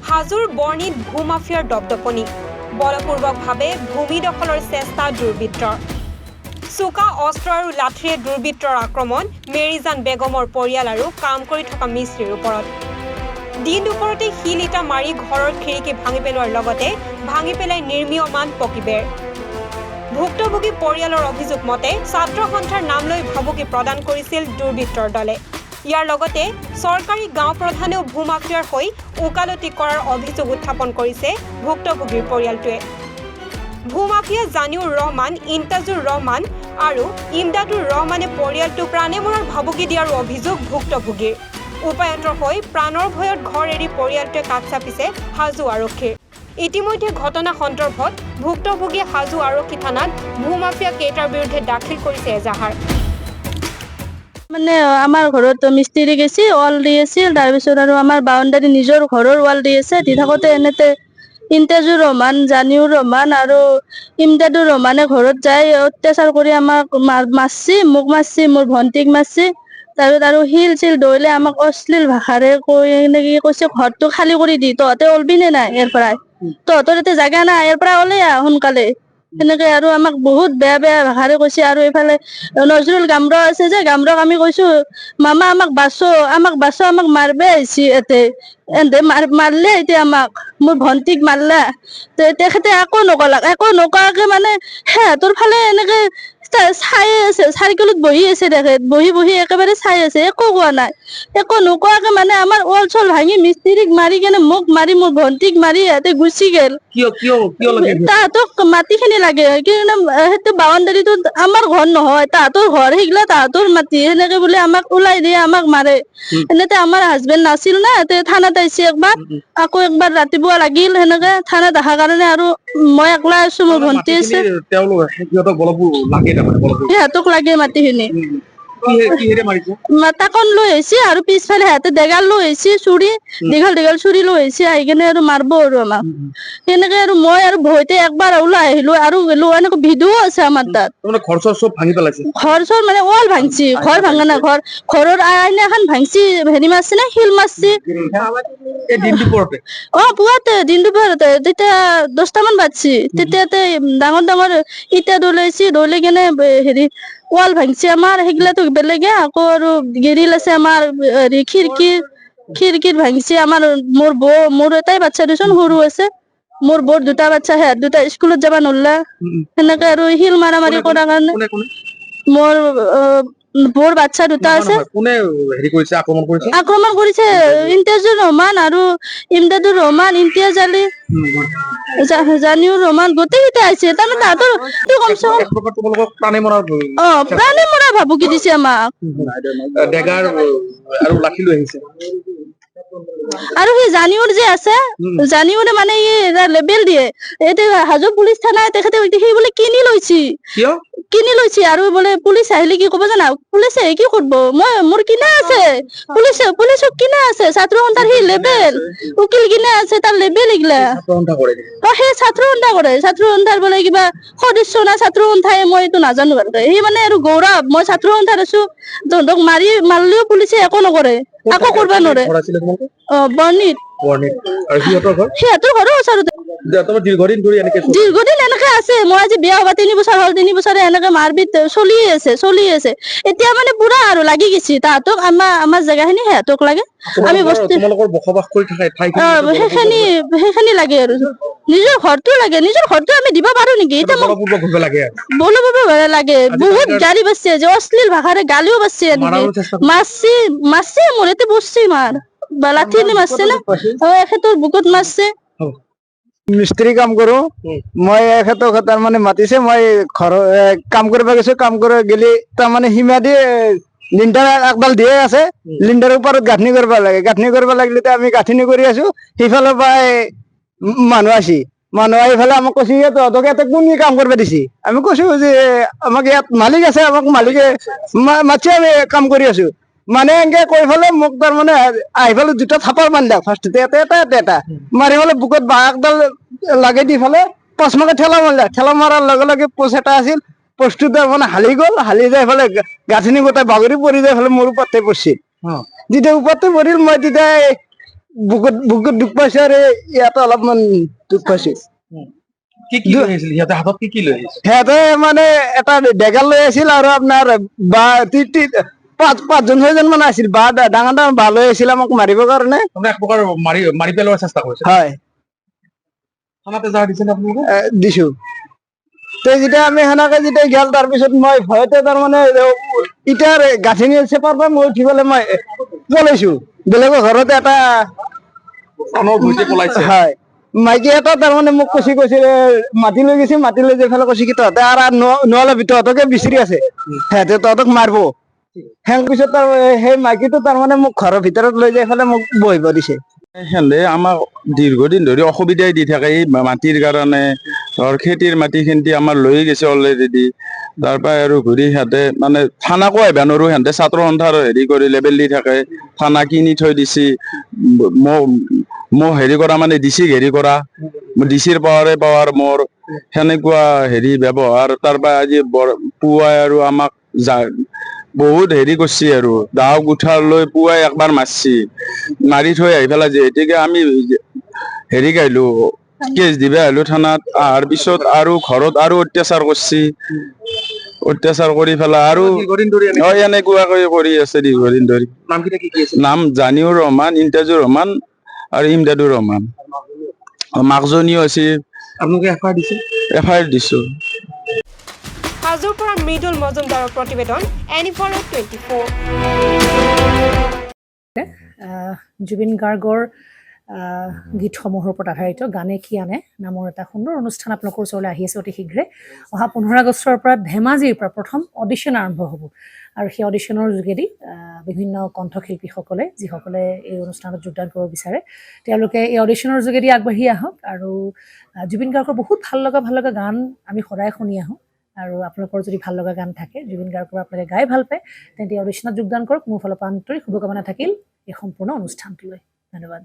হাজোৰ বৰ্ণিত ভূমাফিয়াৰ দপদপনি বলপূৰ্বকভাৱে ভূমি দখলৰ চেষ্টা দুৰ্বৃত্তৰ চোকা অস্ত্ৰ আৰু লাঠিৰে দুৰ্বৃত্তৰ আক্ৰমণ মেৰিজান বেগমৰ পৰিয়াল আৰু কাম কৰি থকা মিস্ত্ৰীৰ ওপৰত দিন দুপৰতে শিল ইটা মাৰি ঘৰৰ খিৰিকী ভাঙি পেলোৱাৰ লগতে ভাঙি পেলাই নিৰ্মীয়মান পকীবেৰ ভুক্তভোগী পৰিয়ালৰ অভিযোগ মতে ছাত্ৰ সন্থাৰ নাম লৈ ভাবুকি প্ৰদান কৰিছিল দুৰ্বৃত্তৰ দলে ইয়াৰ লগতে চৰকাৰী গাঁও প্ৰধানেও ভূমাফিয়াৰ হৈ ওকালতি কৰাৰ অভিযোগ উত্থাপন কৰিছে ভুক্তভোগীৰ পৰিয়ালটোৱে ভূমাফিয়া জানিউৰ ৰহমান ইন্তাজুৰ ৰহমান আৰু ইমদাদুৰ ৰহমানে পৰিয়ালটোক প্ৰাণে মৰাৰ ভাবুকি দিয়াৰ অভিযোগ ভুক্তভোগীৰ উপায়ন্তৰ হৈ প্ৰাণৰ ভয়ত ঘৰ এৰি পৰিয়ালটোৱে কাষ চাপিছে হাজো আৰক্ষীৰ ইতিমধ্যে ঘটনা সন্দৰ্ভত ভুক্তভোগীয়ে হাজো আৰক্ষী থানাত ভূমাফিয়া কেইটাৰ বিৰুদ্ধে দাখিল কৰিছে এজাহাৰ মানে আমাৰ ঘৰত মিস্ত্ৰী গেছি ৱাল দি আছিল তাৰপিছত আৰু আমাৰ বাউণ্ডাৰী নিজৰ ঘৰৰ ৱাল দি আছে দি থাকোঁতে এনেতে ইন্তাজুৰ ৰহমান জানিউৰ ৰহমান আৰু ইমদাদুৰ ৰহমানে ঘৰত যাই অত্যাচাৰ কৰি আমাক মাৰছি মোক মাৰছি মোৰ ভণ্টিক মাৰছি তাৰপিছত আৰু শিল চিল দৈলে আমাক অশ্লীল ভাষাৰে কৈ এনেকে কৈছে ঘৰটো খালী কৰি দি তহঁতে ওলবি নে নাই ইয়াৰ পৰাই তহঁতৰ এতিয়া জাগা নাই ইয়াৰ পৰা ওলাই আহ সোনকালে এনেকে আৰু আমাক বহুত বেয়া বেয়া ভাষাৰে কৈছে আৰু এইফালে নজৰুল গামৰা আছে যে গামৰাক আমি কৈছো মামা আমাক বাচো আমাক মাৰবে আহিছে এতে এন্তে মাৰলে এতিয়া আমাক মোৰ ভণ্টিক মাৰলা তেখেতে একো নকৰাকে মানে সিহঁতৰ ফালে এনেকে চাই আছে চাইকেলত বহি আছে তেখেত বহি একেবাৰে চাই আছে একো কোৱা নাই একো নোকোৱাকে মানে আমাৰ ওৱাল চল ভাঙি মিস্ত্ৰীক মাৰি কেনে মোক মাৰি মোৰ ভণ্টিক মাৰি সিহঁতে গুচি গেল তাহাঁতক মাটিখিনি লাগে কিন্তু সেইটো বাউণ্ডাৰীটো আমাৰ ঘৰ নহয় তাহাঁতৰ ঘৰ সেইগিলা তাহাঁতৰ মাটি সেনেকে বোলে আমাক ওলাই দিয়ে আমাক মাৰে এনেতে আমাৰ হাজবেণ্ড নাছিল না থানাত আহিছে একবাৰ আকৌ একবাৰ ৰাতিপুৱা লাগিল সেনেকে থানাত অহাৰ কাৰণে আৰু মই একলা আছো মোৰ ভণ্টি আছে সিহঁতক লাগে মাটিখিনি তাকন লৈ আহিছে আৰু পিছফালে সিহঁতে ডেগাল লৈ আহিছে চুৰি দীঘল চুৰি লৈ আহিছে আহি কেনে আৰু মাৰব আৰু আমাক সেনেকে আৰু মই আৰু ভয়তে একবাৰ ওলাই আহিলো আৰু গেলো এনেকে ভিডিঅ আছে আমাৰ তাত ঘৰ চৰ মানে ৱাল ভাঙছি ঘৰ ভাঙা না ঘৰৰ আইনা এখন ভাঙছি হেৰি মাৰছি না শিল মাৰছি পুৱাতে দিন দুপৰতে তেতিয়া 10টামান বাজছি তেতিয়াতে ডাঙৰ ইটা দলাই কেনে হেৰি ৱাল ভাঙছি আমাৰ সেইগিলাতো বেলেগে আকৌ আৰু গেৰিল আছে আমাৰ হেৰি খিৰিকীৰ ভাঙছি আমাৰ মোৰ এটাই বাচ্চা দুজন সৰু আছে মোৰ বৰ দুটা বাচ্চা সিহঁত দুটা স্কুলত যাব নৰলা সেনেকে আৰু শিল মাৰি কৰাৰ কাৰণে মোৰ বৰ বাচ্চা দুটা আছে আক্ৰমণ কৰিছে ইন্তাজুৰ ৰহমান আৰু ইমদাদুৰ ৰহমান ইমতিয়াজ আলী জানিউৰ ৰহমান গোটেইকেইটা আছে তাৰমানে তাহাঁতৰ কমচে কম প্ৰাণে মৰা ভাবুকি দিছে আমাক আৰু সেই জানিউৰ যে আছে জানিউৰে মানে লেবেল দিয়ে এতিয়া হাজো পুলিচ থানায় তেখেতে সেই বোলে কিনি লৈছে আৰু বোলে পুলিচ আহিলে কি কব জানা পুলিচে কি কৰিব মোৰ কিনা আছে পুলিচক কিনা আছে ছাত্ৰ সন্থাৰ সেই লেবেল উকিল কিনা আছে তাৰ লেবেল এইগিলা সেই ছাত্ৰ সন্থাৰ বোলে কিবা সদস্য না ছাত্ৰ সন্থাই মই এইটো নাজানো ভালকে সি মানে আৰু গৌৰৱ মই ছাত্ৰ সন্থাত আছো তহঁতক মাৰিলেও পুলিচে একো নকৰে আকৌ কৰিব নোৱাৰে বৰ্ণিত সিহঁতৰ ঘৰৰ ওচৰতে দীৰ্ঘদিন এনেকে আছে মই আজি বিয়া হবা 3 বছৰ হল 3 বছৰে এনেকে মাৰপিট চলি আছে এতিয়া মানে পুৰা আৰু লাগি গেছি তাহাঁতক আমাৰ জেগাখিনি সিহঁতক লাগে আমি বস্তু বসবাস কৰি সেইখিনি লাগে আৰু নিজৰ ঘৰটো আমি দিব পাৰো নেকি এতিয়া বলপূৰ্বক লাগে বহুত গাড়ী বাচছে যে অশ্লীল ভাষাৰে গালিও বাচছে মাৰছে মোৰ এতে বসছে মাৰ লাঠি মাৰছে না এখেতৰ বুকুত মাৰছে মিস্ত্ৰি কাম কৰো মই এখেতক তাৰ মানে মাতিছে মই ঘৰ কাম কৰিব গৈছো কাম কৰি গেলি তাৰ মানে সীমা দি লিন্টাৰ একডাল দিয়ে আছে লিন্টাৰৰ ওপৰত গাঁথনি কৰিব লাগিলে আমি গাঁথনি কৰি আছো সিফালৰ পৰা মানুহ আহি ফালে আমাক কৈছে তহঁতক ইয়াতে কোন কাম কৰিব দিছি আমি কৈছো যে আমাক ইয়াত মালিক আছে আমাক মালিকে মাতি আমি কাম কৰি আছো মানে এনেকে কৈ ফালে মোক তাৰ মানে আহি ফালে দুটা থাপাৰ মাৰিলে ফাৰ্ষ্টতে এটা মাৰি ফালে বুকত বাঁহ একডাল লাগে দি ফালে পচমাকে ঠেলা মাৰাৰ লগে লগে পোষ্ট এটা আছিল পোষ্টটো তাৰ মানে হালি যাই ফালে গাঁথনি গোটাই বাগৰি পৰি যাই ফালে মোৰ ওপৰতে পৰিছিল যেতিয়া ওপৰতে পৰিল মই তেতিয়া বুকুত দুখ পাইছো আৰু ইয়াতে অলপমান দুখ পাইছো। কি লৈ আহিছিল সিহঁতে হাতত কি লৈ আহিছিল? সিহঁতে মানে এটা ডেগাল লৈ আছিল আৰু আপোনাৰ বা পাঁচজন ছয়জন মান আছিল, বা ডাঙৰ ডাঙৰ বা লৈ আহিছিল আমাক মাৰিবৰ কাৰণে। মানে এক প্ৰকাৰ মাৰি পেলোৱাৰ চেষ্টা কৰিছে। হয়, থানাতে এজাহাৰ দিছে আপোনালোকে? দিছো। যেতিয়া আমি সেনেকে যেতিয়া গেল, তাৰপিছত মই ভয়তে তাৰমানে ইটাৰ গাঁঠনি চেপাৰ পৰা মই উঠি পেলাই মই পলাইছো বেলেগৰ ঘৰত। এটা পলাইছে। হয়, মাইকী এটা তাৰমানে মোক কৈছে মাতি লৈ গৈছে, মাতি লৈ যাই পেলাই কৈছে কি তহঁতে আৰু নোৱালাবি, তহঁতকে বিচাৰি আছে, সিহঁতে তহঁতক মাৰিব। সেন পিছত সেই মাইকীটো তাৰমানে মোক ঘৰৰ ভিতৰত লৈ যাই পেলাই মোক বহিব দিছে। সিহঁতে আমাক দীৰ্ঘদিন ধৰি অসুবিধাই দি থাকে, এই মাটিৰ কাৰণে। ধৰ খেতিৰ মাটি খিনি আমাৰ লৈ গৈছে অলৰেডি। তাৰ পৰা আৰু ঘূৰি সিহঁতে মানে থানাকো আহিব নোৱাৰো, সিহঁতে ছাত্ৰ সন্থাৰ হেৰি কৰি লেবেল দি থাকে। থানা কিনি থৈ দিছি, মোক হেৰি কৰা মানে ডিচিক হেৰি কৰা, ডিচিৰ পাৱাৰ মোৰ সেনেকুৱা হেৰি ব্যৱহাৰ। তাৰ পৰা আজি পুৱাই আৰু আমাক বহুত হেৰি কৰিছে আৰু দাও কোঠাৰ লৈ পুৱাই একবাৰ মাৰছি, মাৰি থৈ আহি পেলাই যিহেতুকে আমি হেৰি গাইলো কেছ দিবা আহিলো থানাত। অহাৰ পিছত আৰু ঘৰত আৰু অত্যাচাৰ কৰিছে, অত্যাচাৰ কৰি পেলাই আৰু এনেকুৱাকৈ কৰি আছে দীৰ্ঘদিন ধৰি। নামকেইটা কি আছে? নাম জানিউৰ ৰহমান, ইমতাজুৰ ৰহমান আৰু ইমদাদুৰ ৰহমান। মাকজনীও আছে। আপোনালোকে এফআইআৰ দিছে? এফআইআৰ দিছো। হাজোৰ পৰা মৃদুল মজুমদাৰৰ প্ৰতিবেদন, NE24। জুবিন গাৰ্গৰ গীতসমূহৰ ওপৰত আধাৰিত গানে কি আনে নামৰ এটা সুন্দৰ অনুষ্ঠান আপোনালোকৰ ওচৰলৈ আহি আছে অতি শীঘ্ৰে। অহা 15 আগষ্টৰ পৰা ধেমাজিৰ পৰা প্ৰথম অডিশ্যন আৰম্ভ হ'ব, আৰু সেই অডিশ্যনৰ যোগেদি বিভিন্ন কণ্ঠশিল্পীসকলে যিসকলে এই অনুষ্ঠানত যোগদান কৰিব বিচাৰে, তেওঁলোকে এই অডিশ্যনৰ যোগেদি আগবাঢ়ি আহক। আৰু জুবিন গাৰ্গৰ বহুত ভাল লগা গান আমি সদায় শুনি আহোঁ, আৰু আপোনালোকৰ যদি ভাল লগা গান থাকে, জুবিন গাৰ্গৰ আপোনালোকে গাই ভাল পায়, তেন্তে অডিশ্যনত যোগদান কৰক। মোৰ ফালৰ পৰা আন্তৰিক শুভকামনা থাকিল এই সম্পূৰ্ণ অনুষ্ঠানটোলৈ। ধন্যবাদ।